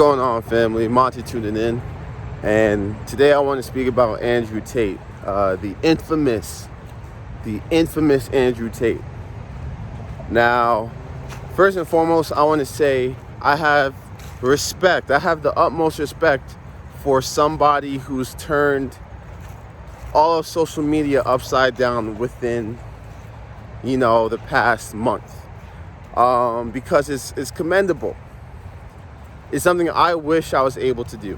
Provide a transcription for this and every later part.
Going on, family? Monty tuning in, and today I want to speak about Andrew Tate, the infamous Andrew Tate. Now, first and foremost, I want to say I have respect. I have the utmost respect for somebody who's turned all of social media upside down within, the past month, because it's commendable. It's something I wish I was able to do.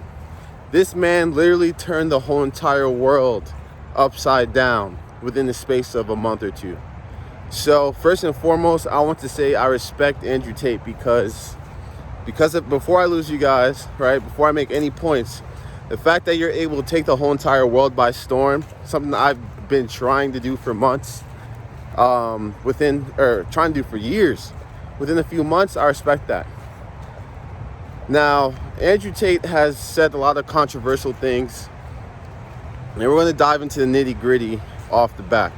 This man literally turned the whole entire world upside down within the space of a month or two. So first and foremost, I want to say I respect Andrew Tate because before I lose you guys, right, before I make any points, the fact that you're able to take the whole entire world by storm, something that I've been trying to do for months, trying to do for years, within a few months, I respect that. Now, Andrew Tate has said a lot of controversial things, and we're going to dive into the nitty-gritty off the bat.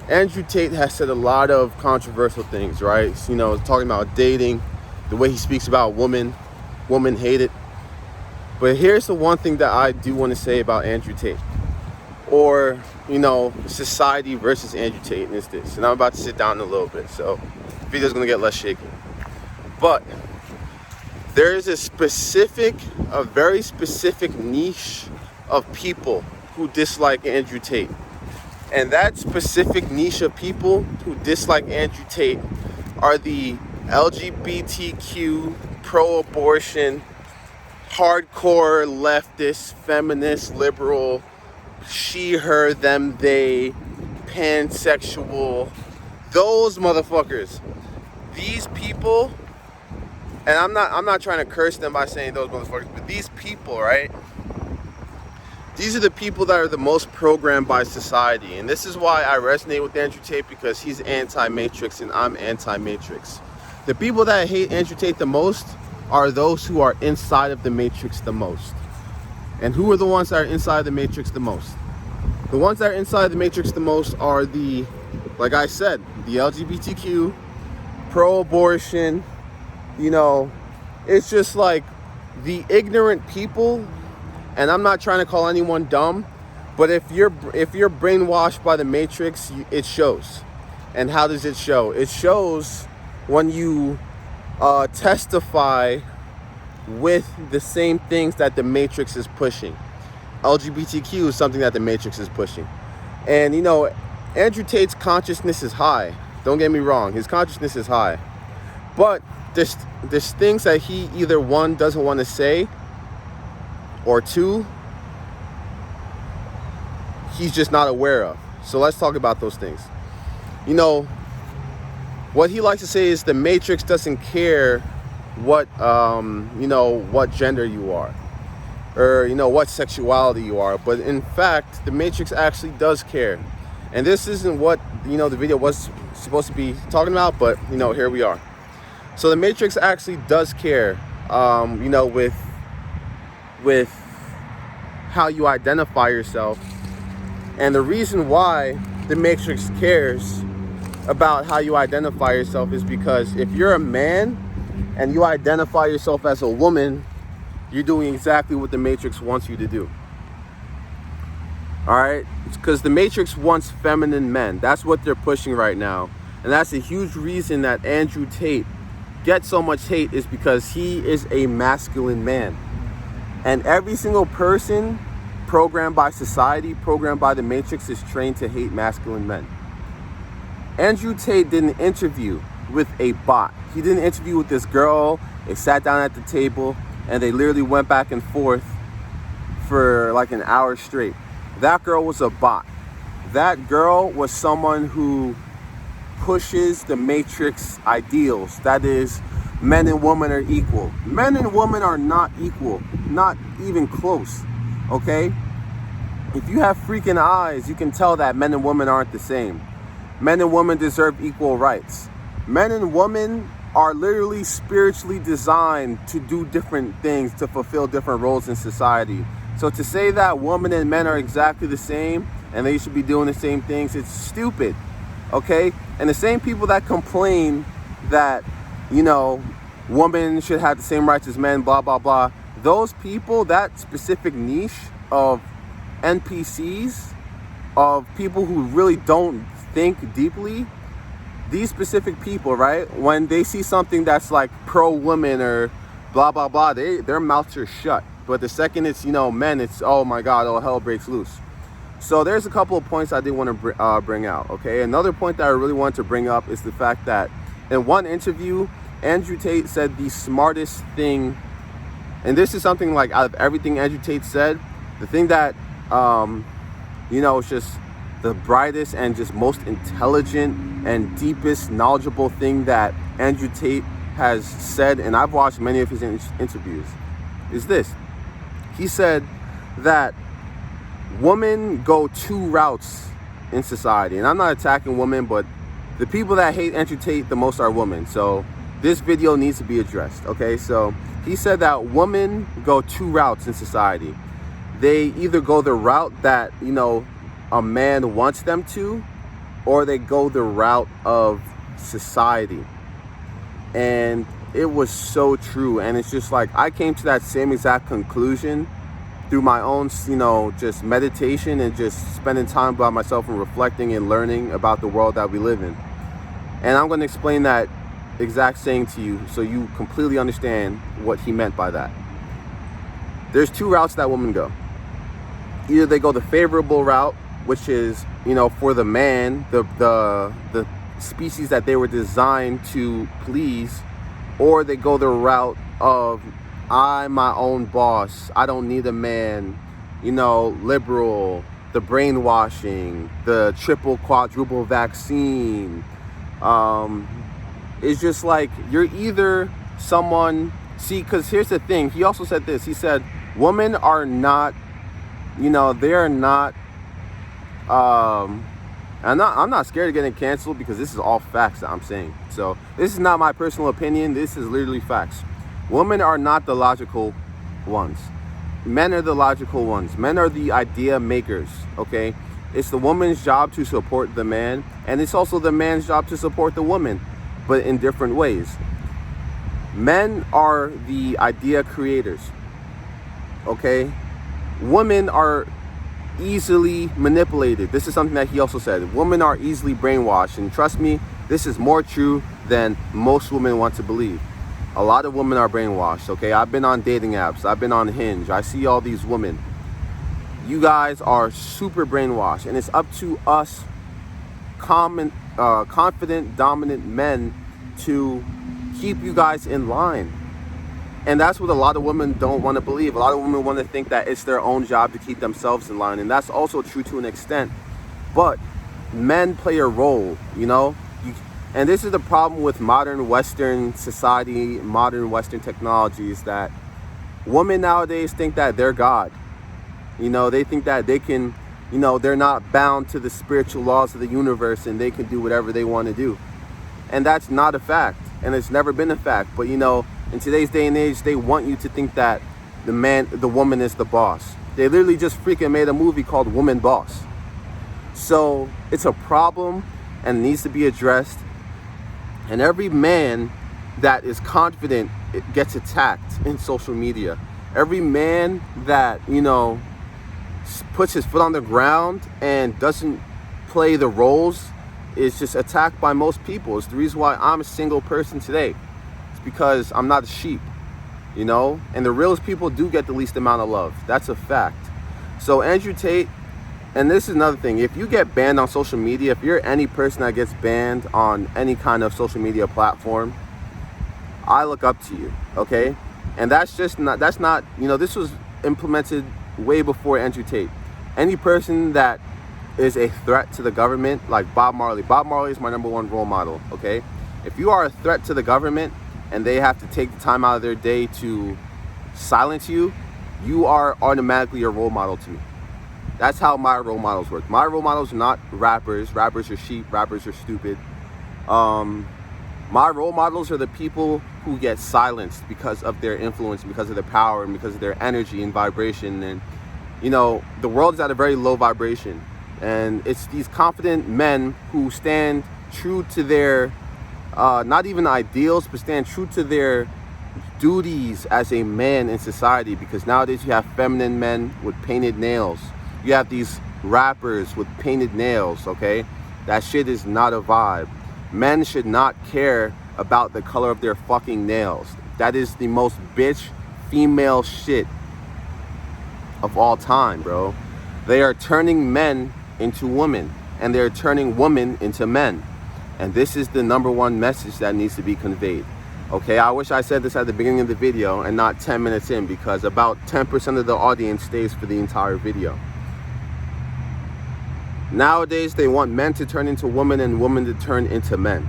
Andrew Tate has said a lot of controversial things, right? Talking about dating, the way he speaks about women hate it. But here's the one thing that I do want to say about Andrew Tate, or, society versus Andrew Tate, and it's this. And I'm about to sit down in a little bit, so the video's going to get less shaky. But there is a very specific niche of people who dislike Andrew Tate. And that specific niche of people who dislike Andrew Tate are the LGBTQ, pro-abortion, hardcore leftist, feminist, liberal, she, her, them, they, pansexual, those motherfuckers. These people, and I'm not trying to curse them by saying those motherfuckers, but these people, right? These are the people that are the most programmed by society. And this is why I resonate with Andrew Tate, because he's anti-Matrix and I'm anti-Matrix. The people that hate Andrew Tate the most are those who are inside of the Matrix the most. And who are the ones that are inside the Matrix the most? The ones that are inside the Matrix the most are like I said, the LGBTQ, pro-abortion, it's just like the ignorant people. And I'm not trying to call anyone dumb, but if you're brainwashed by the Matrix, it shows. And how does it show? It shows when you testify with the same things that the Matrix is pushing. LGBTQ is something that the Matrix is pushing. And Andrew Tate's consciousness is high. Don't get me wrong, his consciousness is high. But there's things that he either, one, doesn't want to say, or two, he's just not aware of. So let's talk about those things. What he likes to say is the Matrix doesn't care what gender you are, or what sexuality you are. But in fact, the Matrix actually does care. And this isn't what the video was supposed to be talking about, but here we are. So the Matrix actually does care, with how you identify yourself. And the reason why the Matrix cares about how you identify yourself is because if you're a man and you identify yourself as a woman, you're doing exactly what the Matrix wants you to do. All right? It's because the Matrix wants feminine men. That's what they're pushing right now. And that's a huge reason that Andrew Tate gets so much hate, is because he is a masculine man. And every single person programmed by society, programmed by the Matrix, is trained to hate masculine men. Andrew Tate did an interview with a bot. He did an interview with this girl. They sat down at the table and they literally went back and forth for like an hour straight. That girl was a bot. That girl was someone who pushes the Matrix ideals. That is, men and women are equal. Men and women are not equal, not even close, okay? If you have freaking eyes, you can tell that men and women aren't the same. Men and women deserve equal rights. Men and women are literally spiritually designed to do different things, to fulfill different roles in society. So to say that women and men are exactly the same and they should be doing the same things, it's stupid, okay? And the same people that complain that, women should have the same rights as men, blah, blah, blah. Those people, that specific niche of NPCs, of people who really don't think deeply, these specific people, right, when they see something that's like pro-women or blah, blah, blah, their mouths are shut. But the second it's, men, it's, oh my God, all hell breaks loose. So there's a couple of points I did want to bring out, okay? Another point that I really wanted to bring up is the fact that in one interview, Andrew Tate said the smartest thing, and this is something like out of everything Andrew Tate said, the thing that, is just the brightest and just most intelligent and deepest knowledgeable thing that Andrew Tate has said, and I've watched many of his interviews, is this. He said that women go two routes in society. And I'm not attacking women, but the people that hate Andrew Tate the most are women. So this video needs to be addressed, okay? So he said that women go two routes in society. They either go the route that, a man wants them to, or they go the route of society. And it was so true. And it's just like, I came to that same exact conclusion through my own, just meditation and just spending time by myself and reflecting and learning about the world that we live in. And I'm going to explain that exact saying to you so you completely understand what he meant by that. There's two routes that women go. Either they go the favorable route, which is, for the man, the species that they were designed to please, or they go the route of, I'm my own boss, I don't need a man, liberal, the brainwashing, the triple, quadruple vaccine. It's just like, you're either someone, because here's the thing, he also said this, he said, women are not, they're not, I'm not scared of getting canceled because this is all facts that I'm saying. So this is not my personal opinion, this is literally facts. Women are not the logical ones. Men are the logical ones. Men are the idea makers, okay? It's the woman's job to support the man, and it's also the man's job to support the woman, but in different ways. Men are the idea creators, okay? Women are easily manipulated. This is something that he also said. Women are easily brainwashed, and trust me, this is more true than most women want to believe. A lot of women are brainwashed, okay? I've been on dating apps. I've been on Hinge. I see all these women. You guys are super brainwashed, and it's up to us confident, dominant men to keep you guys in line. And that's what a lot of women don't want to believe. A lot of women want to think that it's their own job to keep themselves in line, and that's also true to an extent. But men play a role, and this is the problem with modern Western society, modern Western technologies, that women nowadays think that they're God. They think that they can, they're not bound to the spiritual laws of the universe and they can do whatever they want to do. And that's not a fact, and it's never been a fact. But, in today's day and age, they want you to think that the woman is the boss. They literally just freaking made a movie called Woman Boss. So it's a problem and needs to be addressed. And every man that is confident gets attacked in social media. Every man that, puts his foot on the ground and doesn't play the roles is just attacked by most people. It's the reason why I'm a single person today. It's because I'm not a sheep, And the realest people do get the least amount of love. That's a fact. So Andrew Tate, and this is another thing, if you get banned on social media, if you're any person that gets banned on any kind of social media platform, I look up to you, okay? And that's not, this was implemented way before Andrew Tate. Any person that is a threat to the government, like Bob Marley. Bob Marley is my #1 role model, okay? If you are a threat to the government and they have to take the time out of their day to silence you, you are automatically a role model to me. That's how my role models work. My role models are not rappers. Rappers are sheep. Rappers are stupid. My role models are the people who get silenced because of their influence, because of their power, and because of their energy and vibration. And, the world is at a very low vibration. And it's these confident men who stand true to their, not even ideals, but stand true to their duties as a man in society, because nowadays you have feminine men with painted nails. You have these rappers with painted nails, okay? That shit is not a vibe. Men should not care about the color of their fucking nails. That is the most bitch female shit of all time, bro. They are turning men into women, and they're turning women into men. And this is the #1 message that needs to be conveyed. Okay, I wish I said this at the beginning of the video and not 10 minutes in, because about 10% of the audience stays for the entire video. Nowadays, they want men to turn into women and women to turn into men.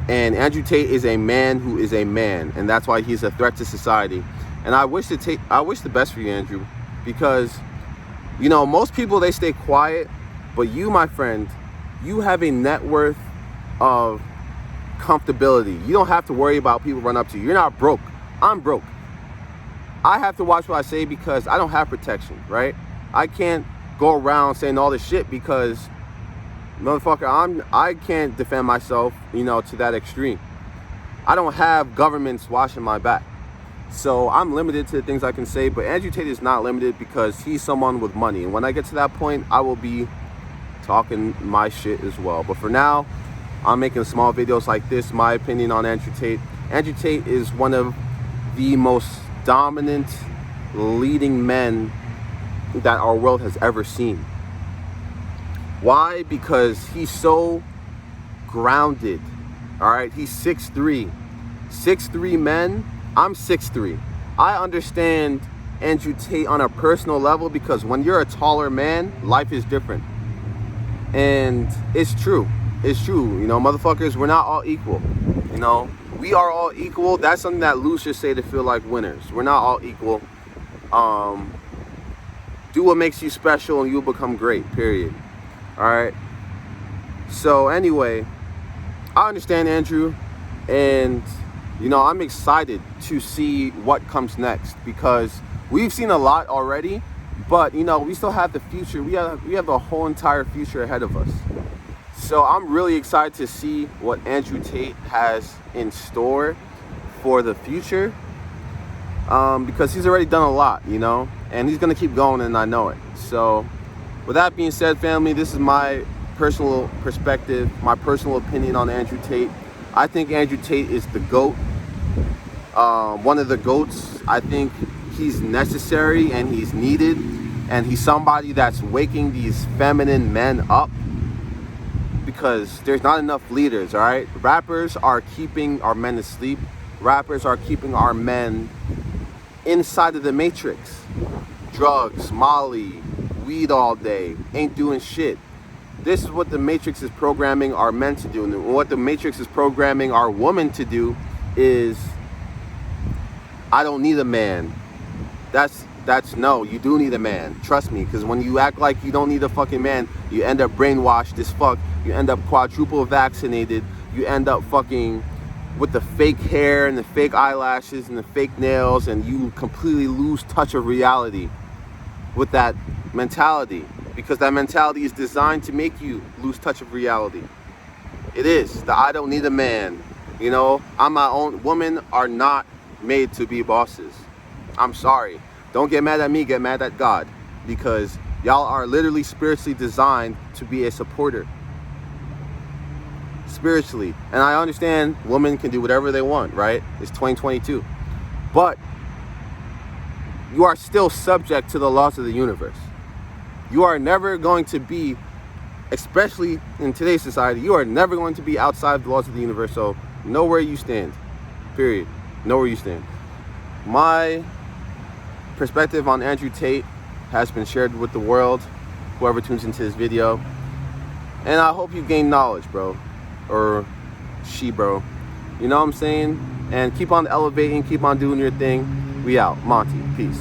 And Andrew Tate is a man who is a man, and that's why he's a threat to society. And I wish the best for you, Andrew, because, you know, most people, they stay quiet, but you, my friend, you have a net worth of comfortability. You don't have to worry about people run up to you. You're not broke. I'm broke. I have to watch what I say because I don't have protection, right? I can't go around saying all this shit because, motherfucker, I can't defend myself, you know, to that extreme. I don't have governments watching my back. So I'm limited to the things I can say, but Andrew Tate is not limited because he's someone with money. And when I get to that point, I will be talking my shit as well. But for now, I'm making small videos like this. My opinion on Andrew Tate. Andrew Tate is one of the most dominant leading men that our world has ever seen. Why? Because he's so grounded. All right, he's 6'3". 6'3" men. I'm 6'3". I understand Andrew Tate on a personal level because when you're a taller man, life is different. And it's true. It's true. You know, motherfuckers, we're not all equal. You know, we are all equal. That's something that losers say to feel like winners. We're not all equal. Do what makes you special and you'll become great, period. All right. So anyway, I understand Andrew, and, you know, I'm excited to see what comes next because we've seen a lot already, but, you know, we still have the future. We have the whole entire future ahead of us. So I'm really excited to see what Andrew Tate has in store for the future, because he's already done a lot, you know, and he's going to keep going, and I know it. So with that being said, family, this is my personal perspective, my personal opinion on Andrew Tate. I think Andrew Tate is the GOAT, one of the GOATs. I think he's necessary and he's needed, and he's somebody that's waking these feminine men up, because there's not enough leaders, all right? Rappers are keeping our men asleep. Rappers are keeping our men inside of the matrix. Drugs, Molly, weed all day, ain't doing shit. This is what the matrix is programming our men to do. And what the matrix is programming our woman to do is, I don't need a man. That's no, you do need a man. Trust me, because when you act like you don't need a fucking man, you end up brainwashed as fuck. You end up quadruple vaccinated. You end up fucking with the fake hair and the fake eyelashes and the fake nails, and you completely lose touch of reality with that mentality, because that mentality is designed to make you lose touch of reality. It is. The I don't need a man. You know, I'm my own. Women are not made to be bosses. I'm sorry. Don't get mad at me, get mad at God, because y'all are literally spiritually designed to be a supporter. Spiritually. And I understand women can do whatever they want, right? It's 2022. But you are still subject to the laws of the universe. You are never going to be, especially in today's society, you are never going to be outside the laws of the universe. So know where you stand. Period. Know where you stand. My perspective on Andrew Tate has been shared with the world, whoever tunes into this video. And I hope you gain knowledge, bro. Or she, bro. You know what I'm saying? And keep on elevating, keep on doing your thing. We out. Monty. Peace.